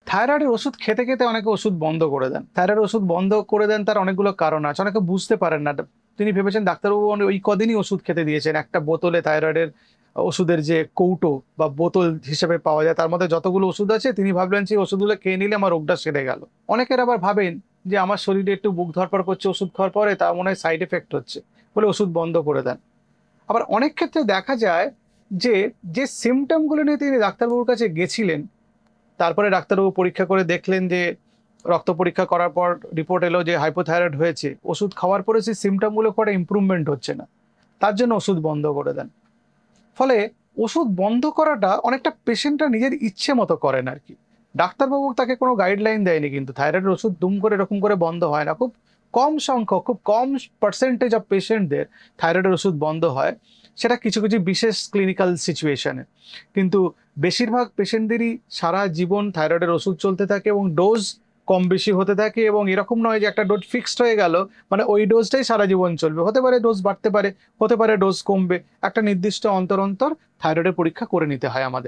থাইরয়েডের ওষুধ খেতে খেতে অনেকে ওষুধ বন্ধ করে দেন। থাইরয়েড ওষুধ বন্ধ করে দেন তার অনেকগুলো কারণ আছে। অনেকে বুঝতে পারেন না। তিনি ভেবেছেন ডাক্তারবাবু ওই কদিনই ওষুধ খেতে দিয়েছেন। একটা বোতলে থাইরয়েডের ওষুধের যে কৌটো বা বোতল হিসেবে পাওয়া যায় তার মধ্যে যতগুলো ওষুধ আছে তিনি ভাবলেন যে ওষুধগুলো খেয়ে নিলে আমার রোগটা সেরে গেল। অনেকের আবার ভাবেন যে আমার শরীরে একটু বুক ধরপড় করছে ওষুধ খাওয়ার পরে, তা মনে হয় সাইড এফেক্ট হচ্ছে, বলে ওষুধ বন্ধ করে দেন। আবার অনেক ক্ষেত্রে দেখা যায় যে যে সিমটম গুলো নিয়ে তিনি ডাক্তারবাবুর কাছে গেছিলেন, তারপরে ডাক্তারবাবু পরীক্ষা করে দেখলেন যে রক্ত পরীক্ষা করার পর রিপোর্ট এলো যে হাইপোথাইরয়েড হয়েছে, ওষুধ খাওয়ার পরে সেই সিমটমগুলো করে ইমপ্রুভমেন্ট হচ্ছে না, তার জন্য ওষুধ বন্ধ করে দেন। ফলে ওষুধ বন্ধ করাটা অনেকটা পেশেন্টটা নিজের ইচ্ছে মতো করেন আর কি। ডাক্তারবাবু তাকে কোনো গাইডলাইন দেয়নি, কিন্তু থাইরয়েডের ওষুধ দুম করে এরকম করে বন্ধ হয় না। খুব কম সংখ্যক, খুব কম পার্সেন্টেজ অফ পেশেন্টদের থাইরয়েডের ওষুধ বন্ধ হয়, সেটা কিছু কিছু বিশেষ ক্লিনিক্যাল সিচুয়েশনে। কিন্তু বেশিরভাগ পেশেন্টদেরই সারা জীবন থাইরয়েডের ওষুধ চলতে থাকে এবং ডোজ কম বেশি হতে থাকে, এবং এরকম নয় যে একটা ডোজ ফিক্সড হয়ে গেল, মানে ওই ডোজটাই সারা জীবন চলবে। হতে পারে ডোজ বাড়তে পারে, হতে পারে ডোজ কমবে। একটা নির্দিষ্ট অন্তর অন্তর থাইরয়েডের পরীক্ষা করে নিতে হয় আমাদের।